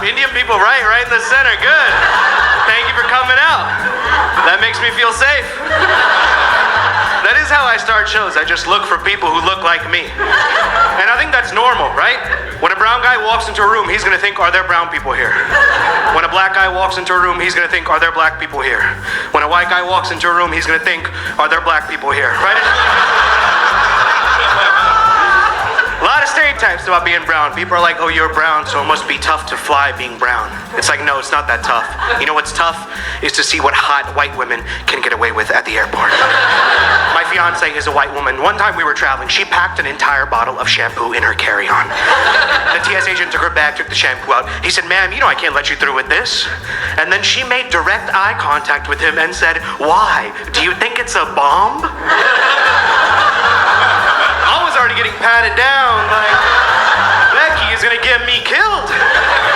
Indian people, right in the center. Good. Thank you for coming out. That makes me feel safe. That is how I start shows. I just look for people who look like me. And I think that's normal, right? When a brown guy walks into a room, he's gonna think, are there brown people here? When a black guy walks into a room, he's gonna think, are there black people here? When a white guy walks into a room, he's gonna think, are there black people here? Right? A lot of stereotypes about being brown. People are like, oh, you're brown, so it must be tough to fly being brown. It's like, no, it's not that tough. You know what's tough? Is to see what hot white women can get away with at the airport. My fiance is a white woman. One time we were traveling, she packed an entire bottle of shampoo in her carry-on. The TS agent took her bag, took the shampoo out. He said, ma'am, you know I can't let you through with this. And then she made direct eye contact with him and said, why? Do you think it's a bomb? I was already getting patted down, like, Becky is gonna get me killed.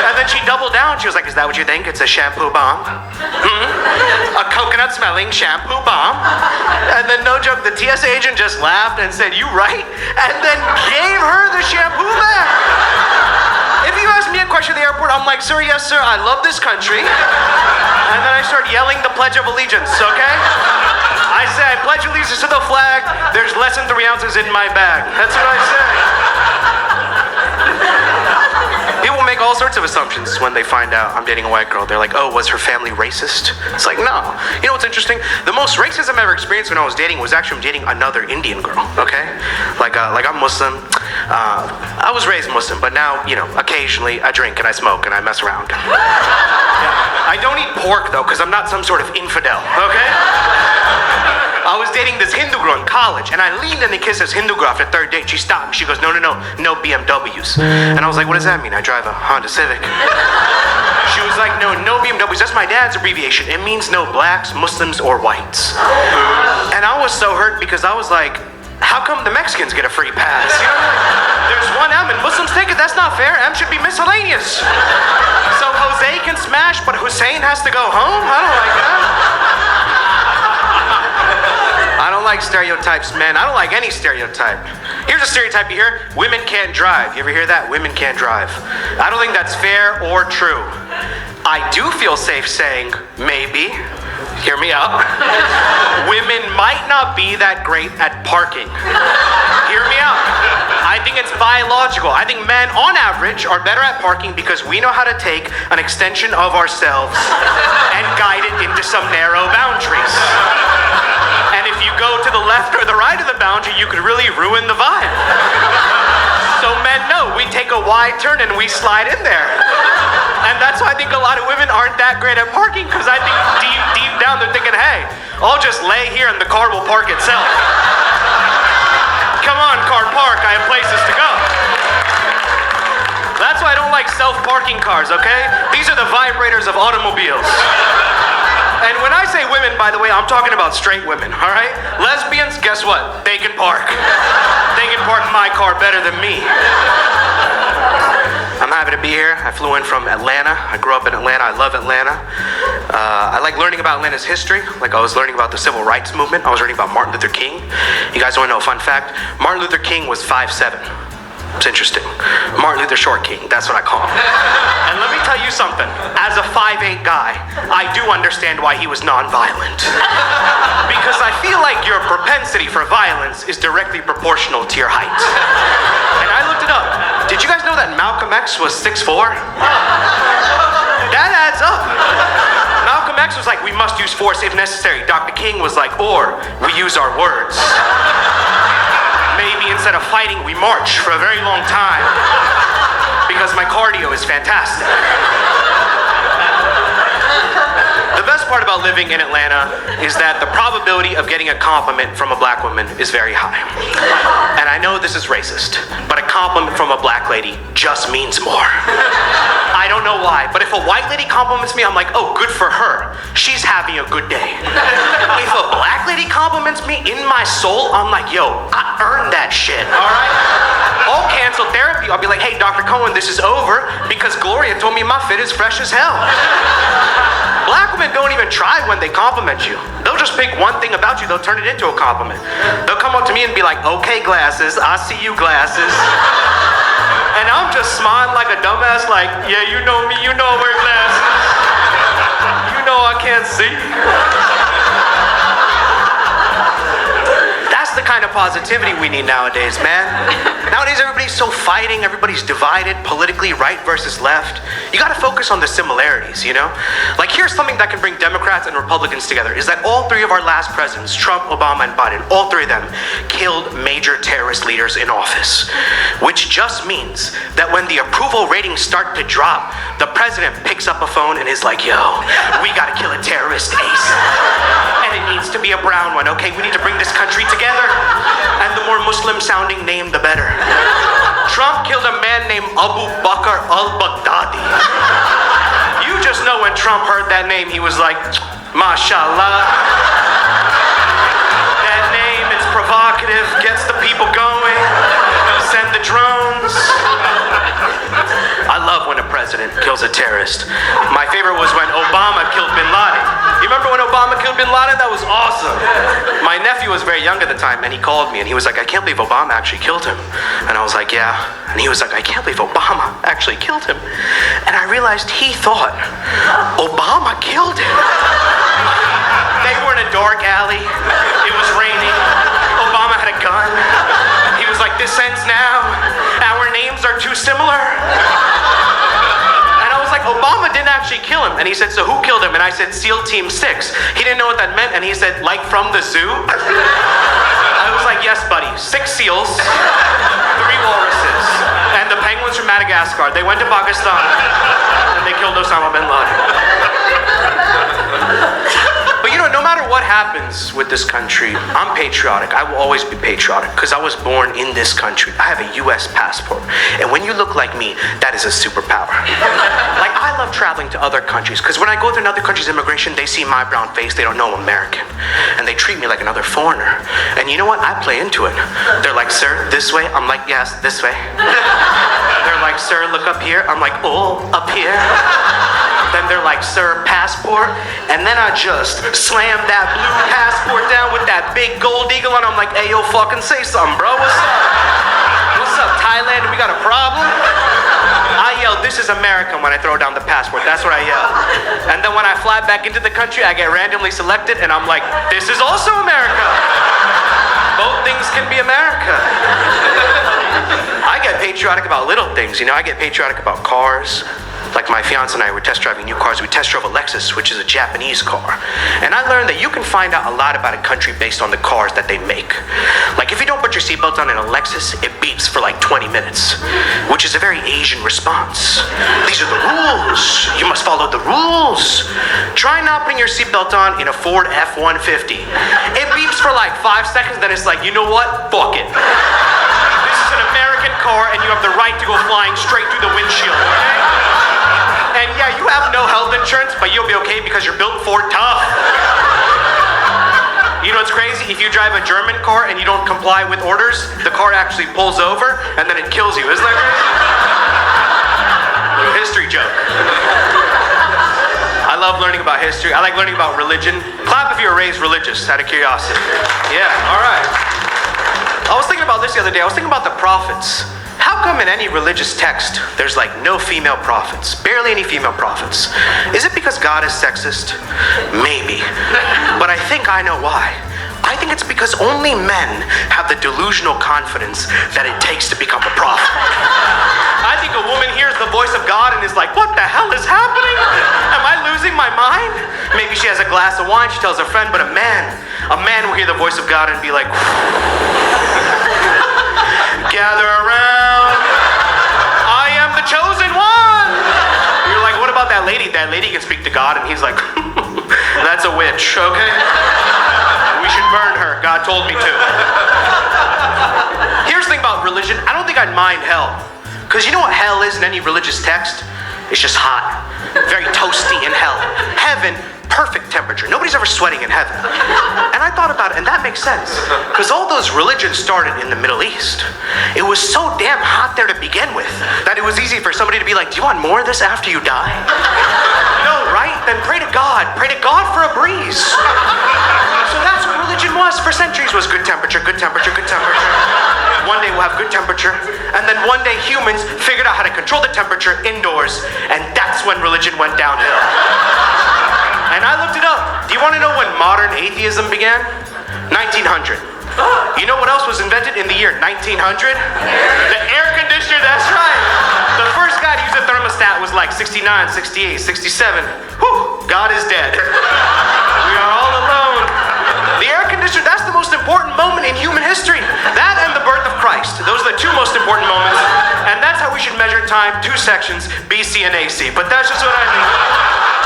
And then she doubled down. She was like, is that what you think? It's a shampoo bomb? A coconut smelling shampoo bomb? And then, no joke, the TSA agent just laughed and said, you right? And then gave her the shampoo back. If you ask me a question at the airport, I'm like, sir, yes, sir, I love this country. And then I start yelling the Pledge of Allegiance, okay? I say, I pledge allegiance to the flag. There's less than 3 ounces in my bag. That's what I say. People make all sorts of assumptions when they find out I'm dating a white girl. They're like, oh, was her family racist? It's like, no. You know what's interesting? The most racism I ever experienced when I was dating was actually dating another Indian girl, okay? Like I'm Muslim. I was raised Muslim, but now, you know, occasionally I drink and I smoke and I mess around. Yeah. I don't eat pork, though, because I'm not some sort of infidel, okay? I was dating this Hindu girl in college, and I leaned in to kiss this Hindu girl after the third date. She stopped me. She goes, no BMWs. And I was like, what does that mean? I drive a Honda Civic. She was like, no BMWs. That's my dad's abbreviation. It means no blacks, Muslims, or whites. And I was so hurt because I was like, how come the Mexicans get a free pass? You know, there's one M and Muslims take it. That's not fair. M should be miscellaneous. So Jose can smash, but Hussein has to go home? I don't like that. I don't like stereotypes, man. I don't like any stereotype. Here's a stereotype you hear. Women can't drive. You ever hear that? Women can't drive. I don't think that's fair or true. I do feel safe saying maybe. Hear me out. Women might not be that great at parking. Hear me out. I think it's biological. I think men, on average, are better at parking because we know how to take an extension of ourselves and guide it into some narrow boundaries. And if you go to the left or the right of the boundary, you could really ruin the vibe. So men know we take a wide turn and we slide in there. And that's why I think a lot of women aren't that great at parking, because I think deep down they're thinking, hey, I'll just lay here and the car will park itself. Come on, car, park. I have places to go. That's why I don't like self-parking cars, okay? These are the vibrators of automobiles. And when I say women, by the way, I'm talking about straight women, all right? Lesbians, guess what? They can park. They can park my car better than me. I'm happy to be here. I flew in from Atlanta. I grew up in Atlanta. I love Atlanta. I like learning about Atlanta's history. Like I was learning about the Civil Rights Movement. I was learning about Martin Luther King. You guys want to know a fun fact? Martin Luther King was 5'7". It's interesting. Martin Luther Short King, that's what I call him. And let me tell you something. As a 5'8" guy, I do understand why he was nonviolent. Because I feel like your propensity for violence is directly proportional to your height. And I looked it up. Did you guys know that Malcolm X was 6'4"? That adds up. Malcolm X was like, we must use force if necessary. Dr. King was like, or we use our words. Maybe instead of fighting, we march for a very long time. Because my cardio is fantastic. The best part about living in Atlanta is that the probability of getting a compliment from a black woman is very high. And I know this is racist, but a compliment from a black lady just means more. I don't know why, but if a white lady compliments me, I'm like, oh, good for her. She's having a good day. If a black lady compliments me, in my soul, I'm like, yo, I earned that shit, all right? I'll cancel therapy. I'll be like, hey, Dr. Cohen, this is over because Gloria told me my fit is fresh as hell. Black women don't even try when they compliment you. They'll just pick one thing about you, they'll turn it into a compliment. They'll come up to me and be like, okay, glasses, I see you, glasses. And I'm just smiling like a dumbass, like, yeah, you know me, you know I wear glasses. You know I can't see. That's the kind of positivity we need nowadays, man. Nowadays, everybody's so fighting, everybody's divided politically, right versus left. You gotta focus on the similarities, you know? Like, here's something that can bring Democrats and Republicans together, is that all three of our last presidents, Trump, Obama, and Biden, all three of them killed major terrorist leaders in office. Which just means that when the approval ratings start to drop, the president picks up a phone and is like, yo, we gotta kill a terrorist ASAP. And it needs to be a brown one, okay? We need to bring this country together. And the more Muslim-sounding name, the better. Trump killed a man named Abu Bakr al-Baghdadi. You just know when Trump heard that name, he was like, mashallah. That name, it's provocative, gets the people going. Send the drones. I love when a president kills a terrorist. My favorite was when Obama killed Bin Laden. You remember when Obama killed Bin Laden? That was awesome. My nephew was very young at the time, and he called me, and he was like, I can't believe Obama actually killed him. And I was like, yeah. And he was like, I can't believe Obama actually killed him. And I realized he thought Obama killed him. They were in a dark alley. It was raining. Obama had a gun. He was like, this ends now. Our names are too similar. And I was like, Obama didn't actually kill him. And he said, so who killed him? And I said, SEAL Team 6. He didn't know what that meant. And he said, like from the zoo? I was like, yes, buddy. 6 seals, 3 walruses, and the penguins from Madagascar. They went to Pakistan and they killed Osama bin Laden. But you know, no matter what happens with this country, I'm patriotic. I will always be patriotic because I was born in this country. I have a US passport. And when you look like me, that is a superpower. Like, I love traveling to other countries because when I go to another country's immigration, they see my brown face, they don't know I'm American. And they treat me like another foreigner. And you know what? I play into it. They're like, sir, this way? I'm like, yes, this way. They're like, sir, look up here. I'm like, oh, up here. Then they're like, sir, passport. And then I just slam that blue passport down with that big gold eagle on. I'm like, hey, yo, fucking say something, bro. What's up? What's up, Thailand? We got a problem? I yell, this is America when I throw down the passport. That's what I yell. And then when I fly back into the country, I get randomly selected, and I'm like, this is also America. Both things can be America. I get patriotic about little things, you know. I get patriotic about cars. Like my fiance and I were test driving new cars. We test drove a Lexus, which is a Japanese car. And I learned that you can find out a lot about a country based on the cars that they make. Like if you don't put your seatbelt on in a Lexus, it beeps for like 20 minutes, which is a very Asian response. These are the rules. You must follow the rules. Try not putting your seatbelt on in a Ford F-150. It beeps for like 5 seconds, then it's like, you know what? Fuck it. This is an American car and you have the right to go flying straight through the windshield, okay? And yeah, you have no health insurance, but you'll be okay because you're built Ford tough. You know what's crazy? If you drive a German car and you don't comply with orders, the car actually pulls over and then it kills you. Isn't that crazy? Little history joke. I love learning about history. I like learning about religion. Clap if you were raised religious, out of curiosity. Yeah, all right. I was thinking about this the other day. I was thinking about the prophets. How come in any religious text, there's like no female prophets? Barely any female prophets. Is it because God is sexist? Maybe. But I think I know why. I think it's because only men have the delusional confidence that it takes to become a prophet. I think a woman hears the voice of God and is like, what the hell is happening? Am I losing my mind? Maybe she has a glass of wine, she tells her friend, but a man will hear the voice of God and be like, gather around, I am the chosen one. You're like, what about that lady? That lady can speak to God, and he's like, that's a witch, okay? We should burn her, God told me to. Here's the thing about religion, I don't think I'd mind hell. Because you know what hell is in any religious text? It's just hot, very toasty in hell. Heaven, perfect temperature. Nobody's ever sweating in heaven. And I thought about it, and that makes sense. Because all those religions started in the Middle East. It was so damn hot there to begin with that it was easy for somebody to be like, do you want more of this after you die? No, right? Then pray to God. Pray to God for a breeze. So that's what religion was for centuries, was good temperature, good temperature, good temperature. one day we'll have good temperature, and then one day humans figured out how to control the temperature indoors, and that's when religion went downhill. And I looked it up. Do you want to know when modern atheism began? 1900. You know what else was invented in the year 1900? The air conditioner, that's right. The first guy to use a thermostat was like 69, 68, 67. Whew, God is dead. We are all alone. The air conditioner, that's the most important moment in human history. That and the birth of Christ. Those are the two most important moments. And that's how we should measure time, 2 sections, BC and AC. But that's just what I think.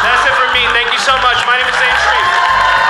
That's it for me. Thank you so much. My name is Zane Shreve.